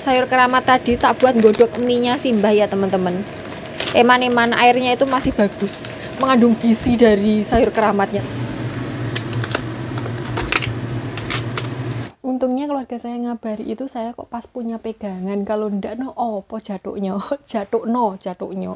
sayur keramat tadi tak buat godok mie-nya Simbah ya teman-teman. Eman-eman airnya itu masih bagus, mengandung gizi dari sayur keramatnya. Untungnya keluarga saya ngabari itu saya kok pas punya pegangan, kalau ndak no opo jatuknya, jatuknya.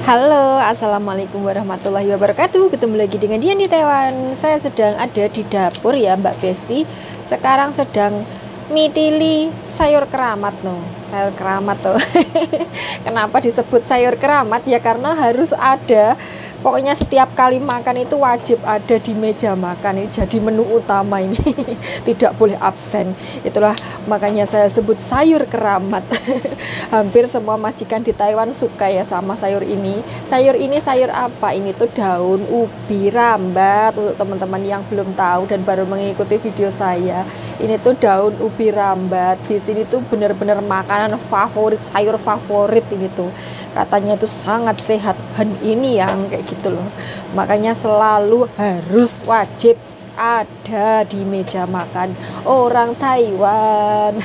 Halo, assalamualaikum warahmatullahi wabarakatuh. Ketemu lagi dengan Dian di Taiwan. Saya sedang ada di dapur ya Mbak Besti. Sekarang sedang mitili sayur keramat no. Sayur keramat tuh. Kenapa disebut sayur keramat ya? Karena harus ada. Pokoknya setiap kali makan itu wajib ada di meja makan. Ini jadi menu utama ini. Tidak boleh absen. Itulah makanya saya sebut sayur keramat. Hampir semua majikan di Taiwan suka ya sama sayur ini. Sayur ini sayur apa? Ini tuh daun ubi rambat. Untuk teman-teman yang belum tahu dan baru mengikuti video saya, ini tuh daun ubi rambat. Di sini tuh bener-bener makanan favorit, sayur favorit ini tuh. Katanya itu sangat sehat, ini yang kayak gitu loh. Makanya selalu harus wajib ada di meja makan orang Taiwan.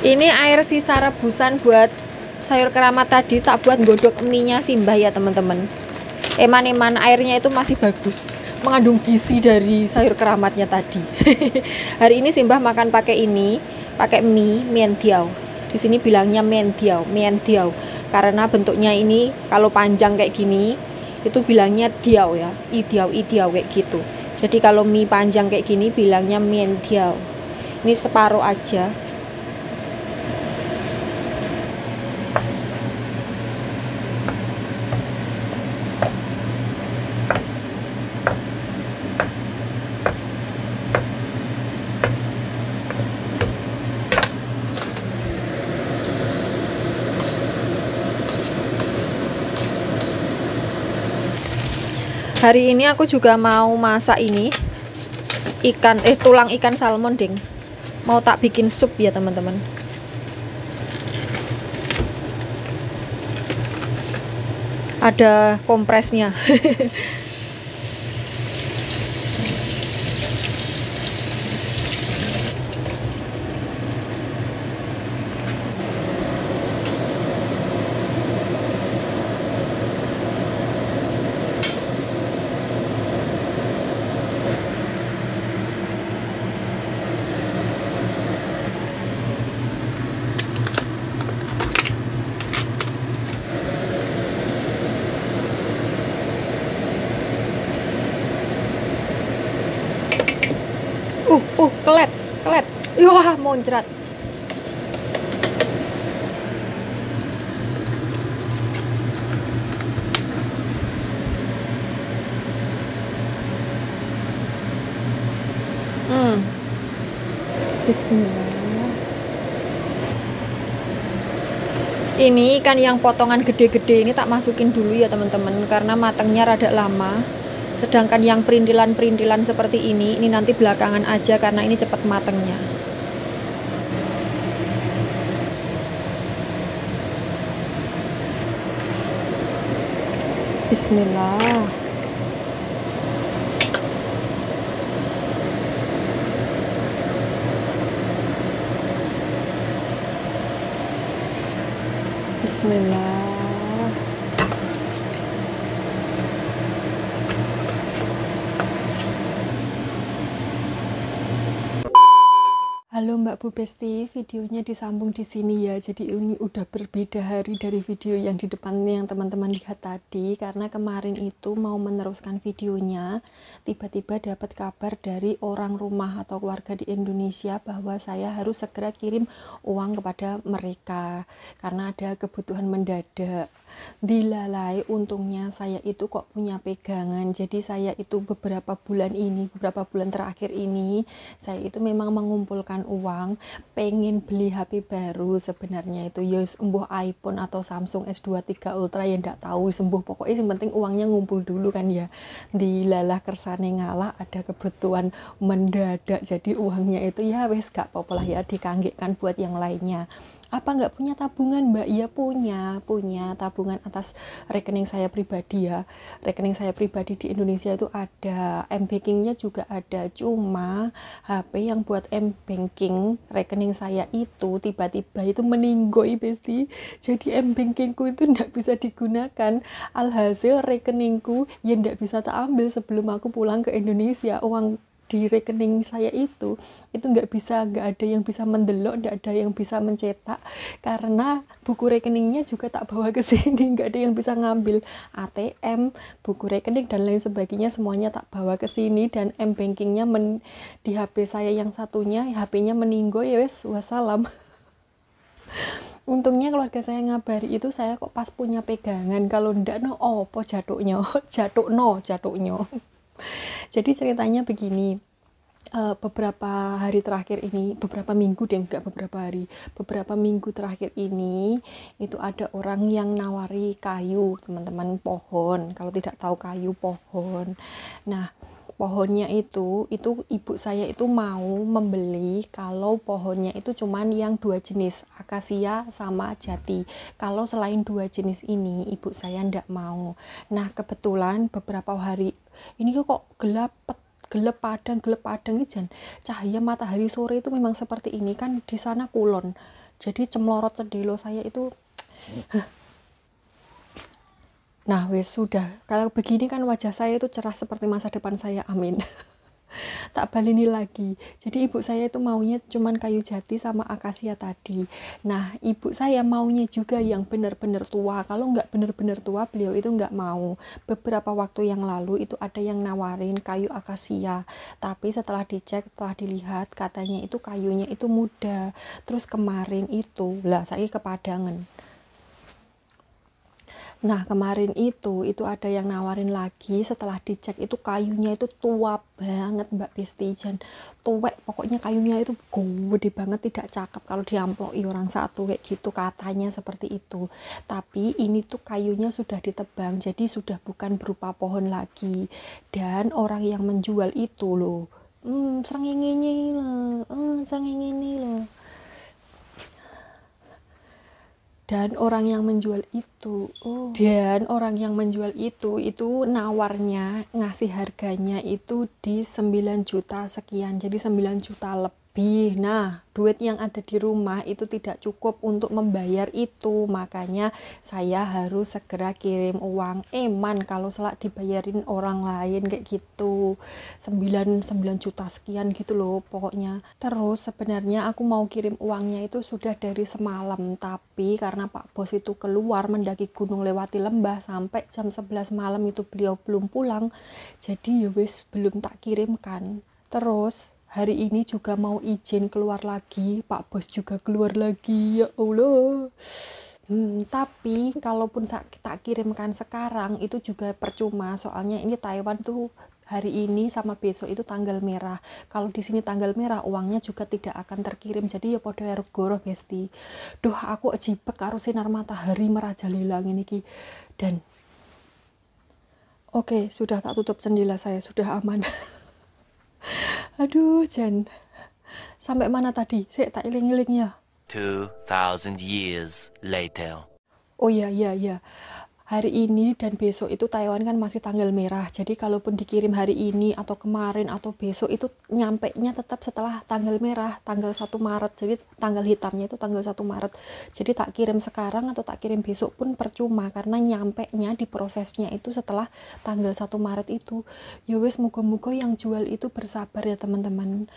Ini air sisa rebusan buat sayur keramat tadi tak buat godok mie-nya Simbah ya teman-teman. Eman-eman airnya itu masih bagus, mengandung gizi dari sayur keramatnya tadi. Hari ini Simbah makan pakai ini, pakai mie mientiao. Di sini bilangnya mientiao karena bentuknya ini kalau panjang kayak gini itu bilangnya diao ya, idiao kayak gitu. Jadi kalau mie panjang kayak gini bilangnya mientiao. Ini separuh aja. Hari ini aku juga mau masak ini tulang ikan salmon ding. Mau tak bikin sup ya teman-teman. Ada kompresnya. Kelet. Wah, muncrat. Bismillah. Ini ikan yang potongan gede-gede ini tak masukin dulu ya teman-teman, karena matangnya rada lama. Sedangkan yang perintilan-perintilan seperti ini nanti belakangan aja karena ini cepat matangnya. Bismillah. Bismillah. Halo Mbak Bu Besti, videonya disambung di sini ya. Jadi ini udah berbeda hari dari video yang di depan yang teman-teman lihat tadi. Karena kemarin itu mau meneruskan videonya, tiba-tiba dapat kabar dari orang rumah atau keluarga di Indonesia bahwa saya harus segera kirim uang kepada mereka karena ada kebutuhan mendadak. Dilalai untungnya saya itu kok punya pegangan. Jadi saya itu beberapa bulan terakhir ini saya itu memang mengumpulkan uang, pengen beli HP baru sebenarnya itu ya sembuh iPhone atau Samsung S23 Ultra yang ndak tahu sembuh, pokoknya yang penting uangnya ngumpul dulu kan ya. Dilalah kersane ngalah ada kebutuhan mendadak, jadi uangnya itu ya wes gak apa-apa lah ya, dikanggekkan buat yang lainnya. Apa nggak punya tabungan Mbak? Iya punya tabungan atas rekening saya pribadi ya. Rekening saya pribadi di Indonesia itu ada, M-bankingnya juga ada, cuma HP yang buat M-banking rekening saya itu tiba-tiba itu meninggoy Besti. Jadi M-bankingku itu nggak bisa digunakan, alhasil rekeningku yang nggak bisa tak ambil sebelum aku pulang ke Indonesia. Uang di rekening saya itu nggak ada yang bisa mendelok, nggak ada yang bisa mencetak karena buku rekeningnya juga tak bawa ke sini, nggak ada yang bisa ngambil ATM, buku rekening dan lain sebagainya semuanya tak bawa ke sini. Dan M-bankingnya di HP saya yang satunya HP-nya meninggoy ya wes wassalam. Untungnya keluarga saya ngabari itu saya kok pas punya pegangan, kalau ndak no opo jatuhnya. Jadi ceritanya begini, beberapa hari terakhir ini, beberapa minggu terakhir ini itu ada orang yang nawari kayu, teman-teman, pohon. Kalau tidak tahu kayu, pohon. Nah, pohonnya itu ibu saya itu mau membeli kalau pohonnya itu cuman yang 2 jenis, akasia sama jati. Kalau selain 2 jenis ini ibu saya ndak mau. Nah, kebetulan beberapa hari ini kok gelap padang ijan. Cahaya matahari sore itu memang seperti ini kan, di sana kulon. Jadi cemlorot cedelo saya itu nah wes sudah, kalau begini kan wajah saya itu cerah seperti masa depan saya, amin. Tak baleni lagi. Jadi ibu saya itu maunya cuman kayu jati sama akasia tadi. Nah, ibu saya maunya juga yang benar-benar tua. Kalau nggak benar-benar tua, beliau itu nggak mau. Beberapa waktu yang lalu itu ada yang nawarin kayu akasia. Tapi setelah dicek, setelah dilihat, katanya itu kayunya itu muda. Terus kemarin itu, lah saya kepadangan. Nah, kemarin itu ada yang nawarin lagi, setelah dicek itu kayunya itu tua banget Mbak Besti, jan tuwek, pokoknya kayunya itu gede banget, tidak cakep kalau diamploki orang satu kayak gitu, katanya seperti itu. Tapi ini tuh kayunya sudah ditebang, jadi sudah bukan berupa pohon lagi. Dan orang yang menjual itu loh, srengenge loh. Dan orang yang menjual itu nawarnya, ngasih harganya itu di 9 juta sekian, jadi 9 juta lebih. Nah, duit yang ada di rumah itu tidak cukup untuk membayar itu, makanya saya harus segera kirim uang. Eman kalau selak dibayarin orang lain kayak gitu, 9 juta sekian gitu loh pokoknya. Terus sebenarnya aku mau kirim uangnya itu sudah dari semalam, tapi karena Pak Bos itu keluar mendaki gunung lewati lembah sampai jam 11 malam itu beliau belum pulang, jadi ya wis belum tak kirimkan. Terus hari ini juga mau izin keluar lagi, Pak Bos juga keluar lagi, ya Allah. Tapi kalaupun tak kirimkan sekarang itu juga percuma, soalnya ini Taiwan tuh hari ini sama besok itu tanggal merah. Kalau di sini tanggal merah, uangnya juga tidak akan terkirim, jadi ya podo ergoro Besti. Duh, aku jipek karo sinar matahari merajalela ngene iki. Dan oke, sudah tak tutup jendela, saya sudah aman. Aduh, Jan. Sampai mana tadi? Saya tak iling-iling ya. 2,000 years later. Oh iya. hari ini dan besok itu Taiwan kan masih tanggal merah. Jadi kalaupun dikirim hari ini atau kemarin atau besok itu nyampe nya tetap setelah tanggal merah, tanggal 1 Maret. Jadi tanggal hitamnya itu tanggal 1 Maret. Jadi tak kirim sekarang atau tak kirim besok pun percuma karena nyampe nya di prosesnya itu setelah tanggal 1 Maret itu. Ya wes, moga-moga yang jual itu bersabar ya teman-teman.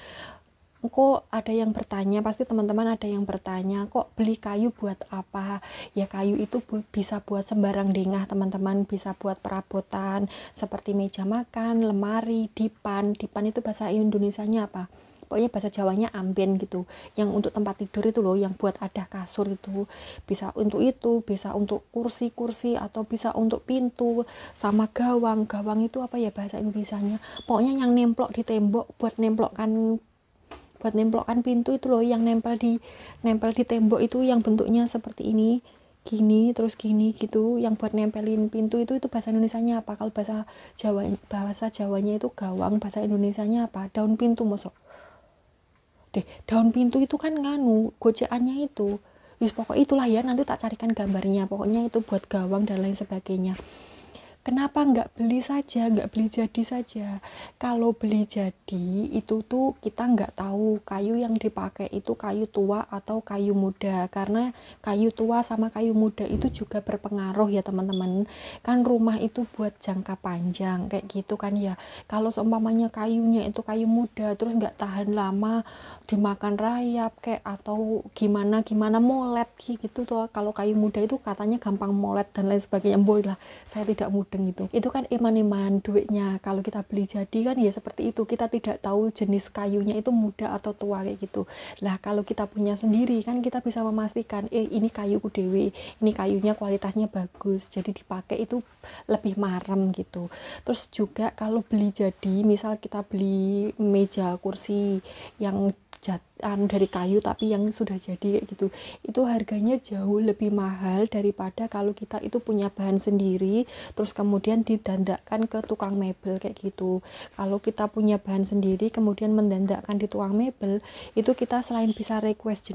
Kok ada yang bertanya, pasti teman-teman ada yang bertanya, kok beli kayu buat apa? Ya kayu itu bisa buat sembarang dengah teman-teman, bisa buat perabotan seperti meja makan, lemari, dipan. Dipan itu bahasa Indonesianya apa? Pokoknya bahasa Jawanya amben gitu, yang untuk tempat tidur itu loh, yang buat ada kasur itu, bisa untuk itu, bisa untuk kursi-kursi, atau bisa untuk pintu, sama gawang. Gawang itu apa ya bahasa Indonesianya? Pokoknya yang nemplok di tembok, buat nemplokkan pintu itu loh, yang nempel di tembok itu, yang bentuknya seperti ini, gini terus gini gitu, yang buat nempelin pintu itu bahasa Indonesianya apa? Kalau bahasa Jawanya itu gawang, bahasa Indonesianya apa? Daun pintu mosok deh. Daun pintu itu kan nganu goceannya itu, wis pokok itulah ya, nanti tak carikan gambarnya. Pokoknya itu buat gawang dan lain sebagainya. Kenapa nggak beli saja, nggak beli jadi saja? Kalau beli jadi itu tuh kita nggak tahu kayu yang dipakai itu kayu tua atau kayu muda, karena kayu tua sama kayu muda itu juga berpengaruh ya teman-teman. Kan rumah itu buat jangka panjang kayak gitu kan ya. Kalau seumpamanya kayunya itu kayu muda terus nggak tahan lama, dimakan rayap kayak atau gimana molet gitu tuh. Kalau kayu muda itu katanya gampang molet dan lain sebagainya. Boleh lah, saya tidak mudeng itu kan iman-iman duitnya. Kalau kita beli jadi kan ya seperti itu, kita tidak tahu jenis kayunya itu muda atau tua kayak gitu. Lah kalau kita punya sendiri kan kita bisa memastikan ini kayuku dewe, ini kayunya kualitasnya bagus, jadi dipakai itu lebih marem gitu. Terus juga kalau beli jadi, misal kita beli meja kursi yang dari kayu tapi yang sudah jadi kayak gitu, itu harganya jauh lebih mahal daripada kalau kita itu punya bahan sendiri terus kemudian didandakkan ke tukang mebel kayak gitu. Kalau kita punya bahan sendiri kemudian mendandakkan di tukang mebel, itu kita selain bisa request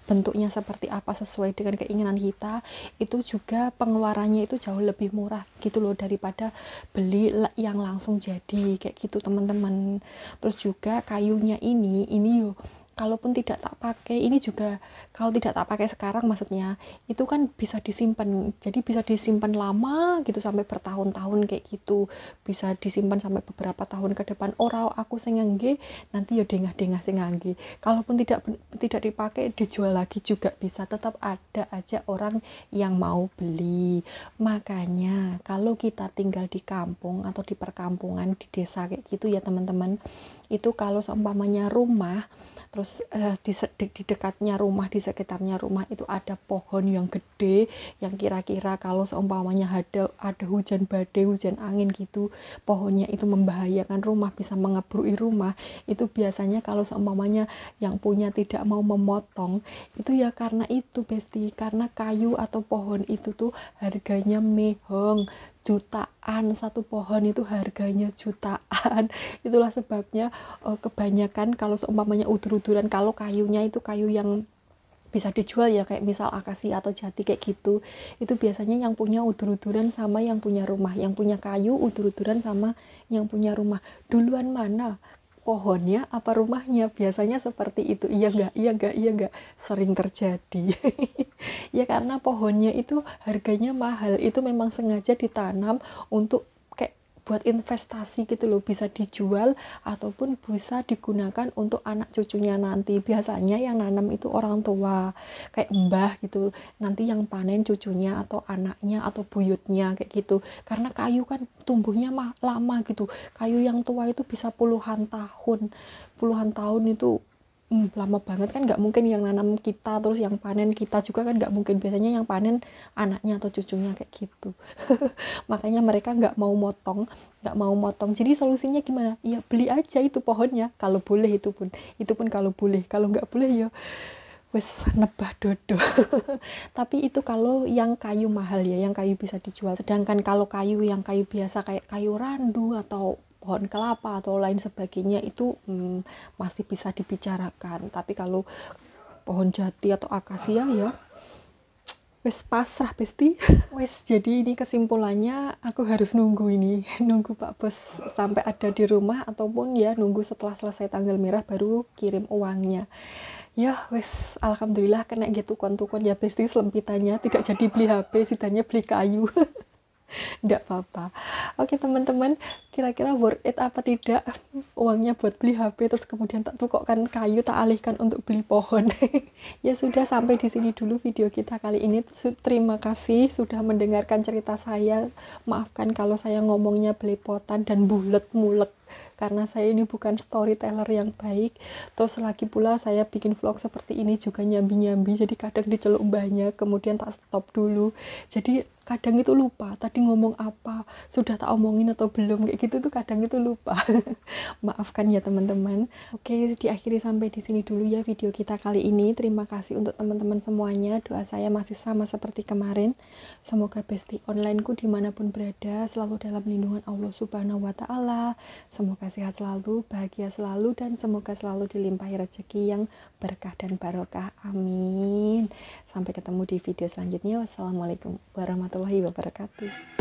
bentuknya seperti apa sesuai dengan keinginan kita, itu juga pengeluarannya itu jauh lebih murah gitu loh daripada beli yang langsung jadi kayak gitu teman-teman. Terus juga kayunya ini yo, kalaupun tidak tak pakai, ini juga kalau tidak tak pakai sekarang maksudnya, itu kan bisa disimpan, jadi bisa disimpan lama gitu sampai bertahun-tahun kayak gitu, bisa disimpan sampai beberapa tahun ke depan. Ora aku sing ngangge nanti ya dengah-dengah sing ngangge, kalaupun tidak dipakai dijual lagi juga bisa, tetap ada aja orang yang mau beli. Makanya kalau kita tinggal di kampung atau di perkampungan, di desa kayak gitu ya teman-teman, itu kalau seumpamanya rumah terus di dekatnya rumah, di sekitarnya rumah itu ada pohon yang gede, yang kira-kira kalau seumpamanya ada hujan badai, hujan angin gitu, pohonnya itu membahayakan rumah, bisa mengebrui rumah, itu biasanya kalau seumpamanya yang punya tidak mau memotong, itu ya karena itu Besti, karena kayu atau pohon itu tuh harganya mehong, jutaan, satu pohon itu harganya jutaan. Itulah sebabnya kebanyakan kalau seumpamanya udur-uduran, kalau kayunya itu kayu yang bisa dijual ya, kayak misal akasia atau jati kayak gitu, itu biasanya yang punya udur-uduran sama yang punya rumah, yang punya kayu udur-uduran sama yang punya rumah. Duluan mana pohonnya apa rumahnya? Biasanya seperti itu. Iya enggak, sering terjadi. Ya karena pohonnya itu harganya mahal, itu memang sengaja ditanam untuk kayak buat investasi gitu loh, bisa dijual ataupun bisa digunakan untuk anak cucunya nanti. Biasanya yang nanam itu orang tua kayak mbah gitu, nanti yang panen cucunya atau anaknya atau buyutnya kayak gitu. Karena kayu kan tumbuhnya lama gitu, kayu yang tua itu bisa puluhan tahun itu lama banget kan, nggak mungkin yang nanam kita terus yang panen kita juga kan, nggak mungkin. Biasanya yang panen anaknya atau cucunya kayak gitu. Makanya mereka nggak mau motong. Jadi solusinya gimana? Ya beli aja itu pohonnya kalau boleh, itu pun kalau boleh, kalau nggak boleh ya wes nebah dodo. Tapi itu kalau yang kayu mahal ya, yang kayu bisa dijual. Sedangkan kalau yang kayu biasa kayak kayu randu atau pohon kelapa atau lain sebagainya itu masih bisa dibicarakan. Tapi kalau pohon jati atau akasia ya Wes pasrah Besti. Wes jadi ini kesimpulannya aku harus nunggu ini, nunggu Pak Bos sampai ada di rumah ataupun ya nunggu setelah selesai tanggal merah baru kirim uangnya. Ya wes alhamdulillah kena gitu tukon-tukon ya Besti, selempitannya tidak jadi beli HP, sidanya beli kayu. Nggak apa-apa. Oke teman-teman, kira-kira worth it apa tidak uangnya buat beli HP terus kemudian tak tukokkan kayu, tak alihkan untuk beli pohon. Ya sudah, sampai di sini dulu video kita kali ini. Terima kasih sudah mendengarkan cerita saya. Maafkan kalau saya ngomongnya belepotan dan bulet-mulek karena saya ini bukan storyteller yang baik. Terus lagi pula saya bikin vlog seperti ini juga nyambi-nyambi, jadi kadang diceluk banyak kemudian tak stop dulu, jadi kadang itu lupa tadi ngomong apa, sudah tak omongin atau belum, kayak gitu tuh kadang itu lupa. Maafkan ya teman-teman. Oke, diakhiri sampai di sini dulu ya video kita kali ini. Terima kasih untuk teman-teman semuanya, doa saya masih sama seperti kemarin. Semoga Besti onlineku dimanapun berada selalu dalam lindungan Allah Subhanahu wa Ta'ala. Semoga sehat selalu, bahagia selalu, dan semoga selalu dilimpahi rezeki yang berkah dan barokah. Amin. Sampai ketemu di video selanjutnya. Wassalamualaikum warahmatullahi wabarakatuh.